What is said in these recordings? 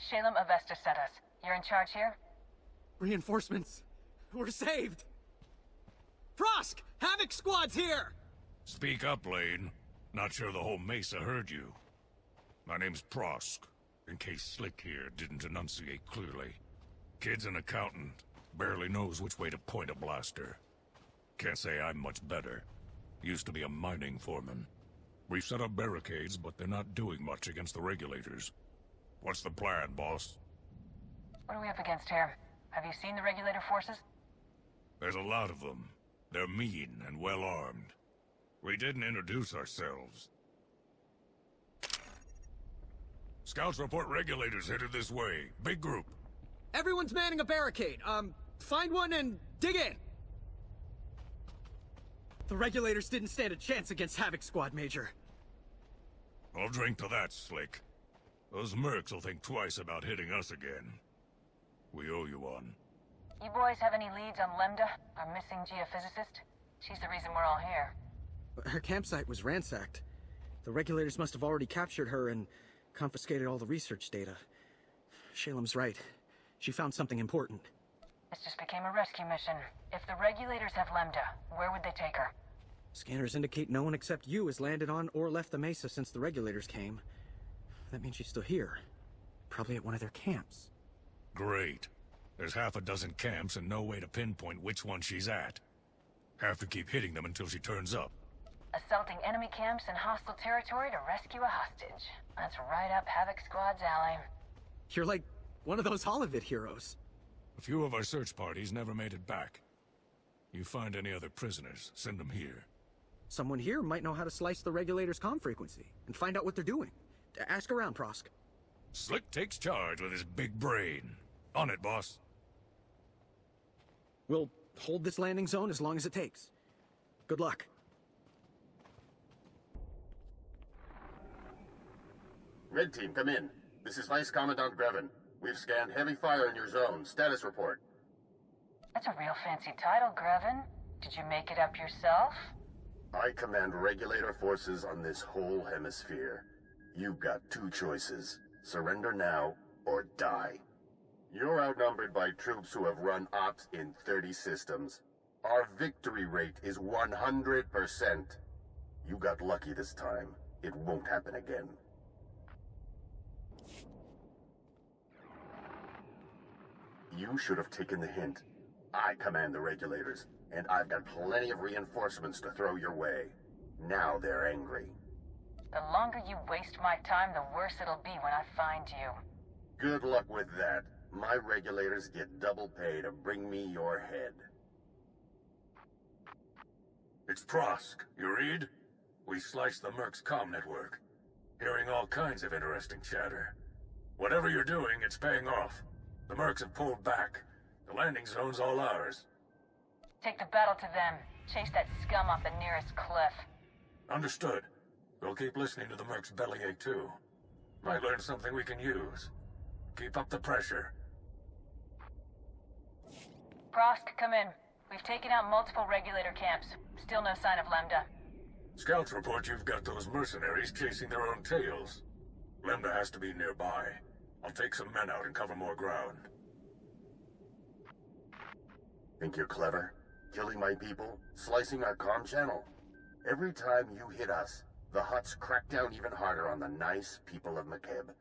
Shalem Avesta sent us. You're in charge here? Reinforcements. We're saved! Prosk! Havoc Squad's here! Speak up, Lane. Not sure the whole Mesa heard you. My name's Prosk, in case Slick here didn't enunciate clearly. Kid's an accountant. Barely knows which way to point a blaster. Can't say I'm much better. Used to be a mining foreman. We've set up barricades, but they're not doing much against the regulators. What's the plan, boss? What are we up against here? Have you seen the regulator forces? There's a lot of them. They're mean and well-armed. We didn't introduce ourselves. Scouts report regulators headed this way. Big group. Everyone's manning a barricade. Find one and dig in! The regulators didn't stand a chance against Havoc Squad, Major. I'll drink to that, Slick. Those mercs will think twice about hitting us again. We owe you one. You boys have any leads on Lemda, our missing geophysicist? She's the reason we're all here. Her campsite was ransacked. The regulators must have already captured her and confiscated all the research data. Shalem's right. She found something important. This just became a rescue mission. If the regulators have Lemda, where would they take her? Scanners indicate no one except you has landed on or left the Mesa since the regulators came. That means she's still here. Probably at one of their camps. Great. There's half a dozen camps and no way to pinpoint which one she's at. Have to keep hitting them until she turns up. Assaulting enemy camps in hostile territory to rescue a hostage. That's right up Havoc Squad's alley. You're like one of those Holovid heroes. A few of our search parties never made it back. You find any other prisoners, send them here. Someone here might know how to slice the regulators' comm frequency and find out what they're doing. Ask around, Prosk. Slick takes charge with his big brain. On it, boss. We'll hold this landing zone as long as it takes. Good luck. Red Team, come in. This is Vice Commandant Grevin. We've scanned heavy fire in your zone. Status report. That's a real fancy title, Grevin. Did you make it up yourself? I command regulator forces on this whole hemisphere. You've got two choices. Surrender now, or die. You're outnumbered by troops who have run ops in 30 systems. Our victory rate is 100%. You got lucky this time. It won't happen again. You should have taken the hint. I command the regulators, and I've got plenty of reinforcements to throw your way. Now they're angry. The longer you waste my time, the worse it'll be when I find you. Good luck with that. My regulators get double pay to bring me your head. It's Prosk. You read? We sliced the Merc's comm network. Hearing all kinds of interesting chatter. Whatever you're doing, it's paying off. The Mercs have pulled back. The landing zone's all ours. Take the battle to them. Chase that scum off the nearest cliff. Understood. We'll keep listening to the Merc's bellyache, too. Might learn something we can use. Keep up the pressure. Prosk, come in. We've taken out multiple regulator camps. Still no sign of Lemda. Scouts report you've got those mercenaries chasing their own tails. Lemda has to be nearby. I'll take some men out and cover more ground. Think you're clever? Killing my people? Slicing our comm channel? Every time you hit us, the Hutts crack down even harder on the nice people of Makeb.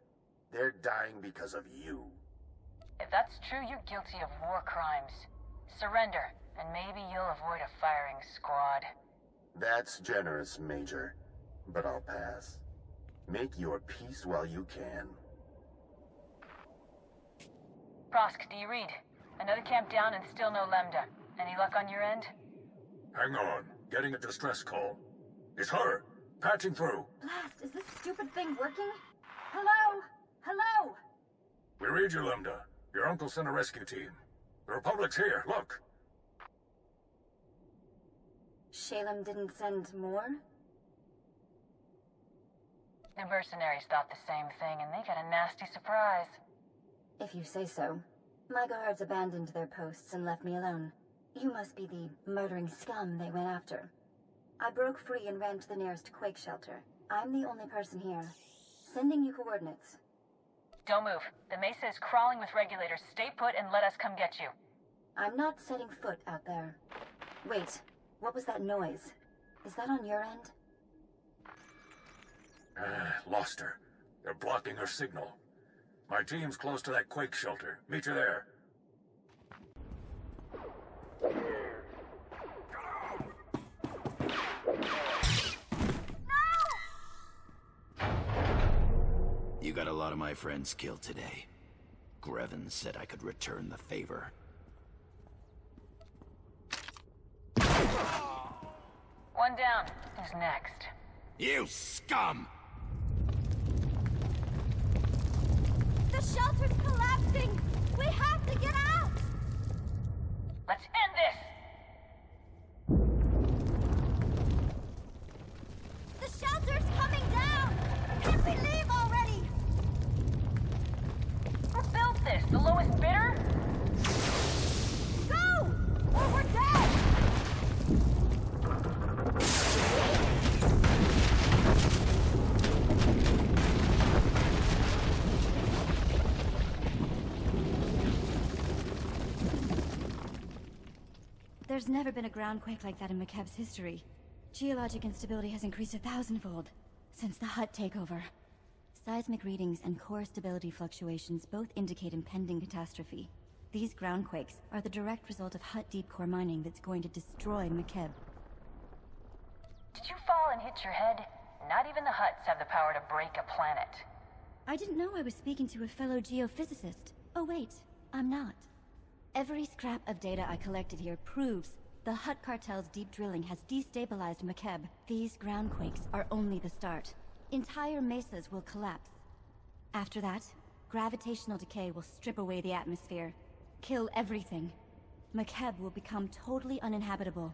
They're dying because of you. If that's true, you're guilty of war crimes. Surrender, and maybe you'll avoid a firing squad. That's generous, Major. But I'll pass. Make your peace while you can. Prosk, do you read? Another camp down and still no Lemda. Any luck on your end? Hang on. Getting a distress call. It's her! Patching through. Blast, is this stupid thing working? Hello? Hello? We read you, Lemda. Your uncle sent a rescue team. The Republic's here, look! Shalem didn't send more? The mercenaries thought the same thing, and they got a nasty surprise. If you say so. My guards abandoned their posts and left me alone. You must be the murdering scum they went after. I broke free and ran to the nearest quake shelter. I'm the only person here. Sending you coordinates. Don't move. The Mesa is crawling with regulators. Stay put and let us come get you. I'm not setting foot out there. Wait, what was that noise? Is that on your end? Lost her. They're blocking her signal. My team's close to that quake shelter. Meet you there. You got a lot of my friends killed today. Grevin said I could return the favor. One down. Who's next? You scum! The shelter's collapsing! We have to get out! Let's end this! The shelter's coming down! Can't we leave already? Who built this? The lowest bidder? Go! Or we're dead! There's never been a groundquake like that in Makeb's history. Geologic instability has increased 1,000-fold since the Hutt takeover. Seismic readings and core stability fluctuations both indicate impending catastrophe. These groundquakes are the direct result of Hutt deep core mining that's going to destroy Makeb. Did you fall and hit your head? Not even the Hutts have the power to break a planet. I didn't know I was speaking to a fellow geophysicist. Oh wait, I'm not. Every scrap of data I collected here proves the Hutt cartel's deep drilling has destabilized Makeb. These groundquakes are only the start. Entire mesas will collapse. After that, gravitational decay will strip away the atmosphere, kill everything. Makeb will become totally uninhabitable.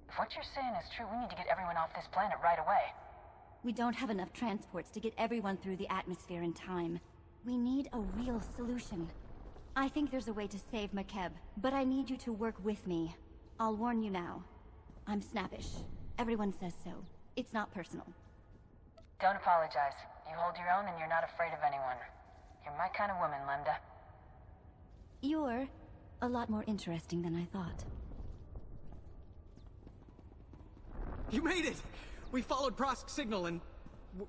If what you're saying is true, we need to get everyone off this planet right away. We don't have enough transports to get everyone through the atmosphere in time. We need a real solution. I think there's a way to save Makeb, but I need you to work with me. I'll warn you now. I'm snappish. Everyone says so. It's not personal. Don't apologize. You hold your own and you're not afraid of anyone. You're my kind of woman, Lambda. You're a lot more interesting than I thought. You made it! We followed Prosk's signal and...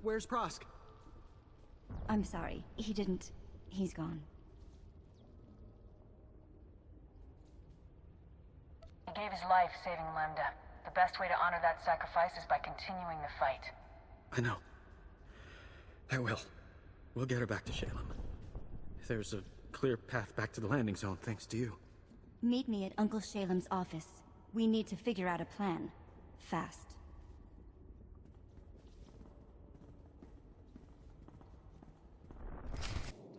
where's Prosk? I'm sorry. He didn't... He's gone. He gave his life saving Lambda. The best way to honor that sacrifice is by continuing the fight. I know. I will. We'll get her back to Shalem. There's a clear path back to the landing zone, thanks to you. Meet me at Uncle Shalem's office. We need to figure out a plan. Fast.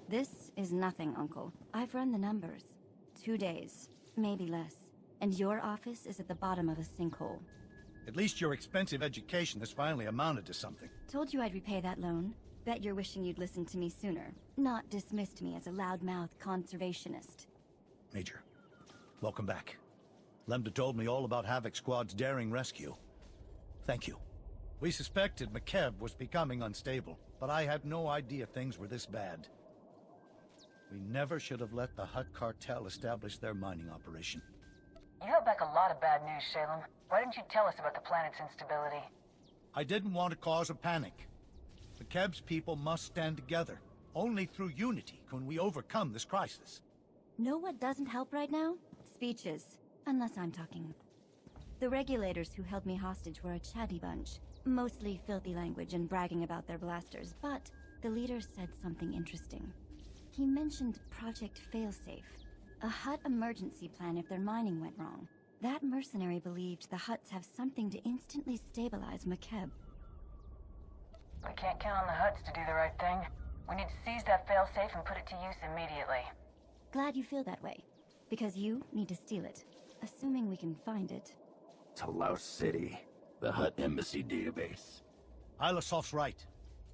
This is nothing, Uncle. I've run the numbers. 2 days, maybe less. And your office is at the bottom of a sinkhole. At least your expensive education has finally amounted to something. Told you I'd repay that loan. Bet you're wishing you'd listened to me sooner. Not dismissed me as a loudmouth conservationist. Major, welcome back. Lambda told me all about Havoc Squad's daring rescue. Thank you. We suspected Makeb was becoming unstable, but I had no idea things were this bad. We never should have let the Hutt cartel establish their mining operation. You held back a lot of bad news, Shalem. Why didn't you tell us about the planet's instability? I didn't want to cause a panic. Makeb's people must stand together. Only through unity can we overcome this crisis. Know what doesn't help right now? Speeches. Unless I'm talking. The regulators who held me hostage were a chatty bunch. Mostly filthy language and bragging about their blasters, but the leader said something interesting. He mentioned Project Failsafe, a Hutt emergency plan if their mining went wrong. That mercenary believed the Hutts have something to instantly stabilize Makeb. We can't count on the Hutts to do the right thing. We need to seize that failsafe and put it to use immediately. Glad you feel that way, because you need to steal it, assuming we can find it. To Laos City, the Hutt Embassy database. Ilasof's right.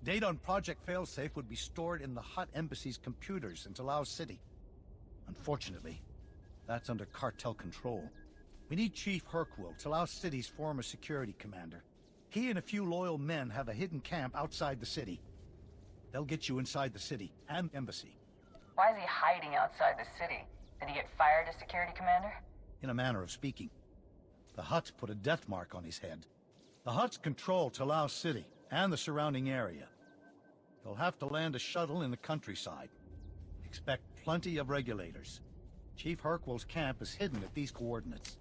Data on Project Failsafe would be stored in the Hutt Embassy's computers in Laos City. Unfortunately, that's under cartel control. We need Chief Hercule, Laos City's former security commander. He and a few loyal men have a hidden camp outside the city. They'll get you inside the city and embassy. Why is he hiding outside the city? Did he get fired as security commander? In a manner of speaking. The Hutts put a death mark on his head. The Hutts control Talau City and the surrounding area. You'll have to land a shuttle in the countryside. Expect plenty of regulators. Chief Hercwell's camp is hidden at these coordinates.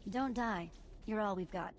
Don't die. You're all we've got.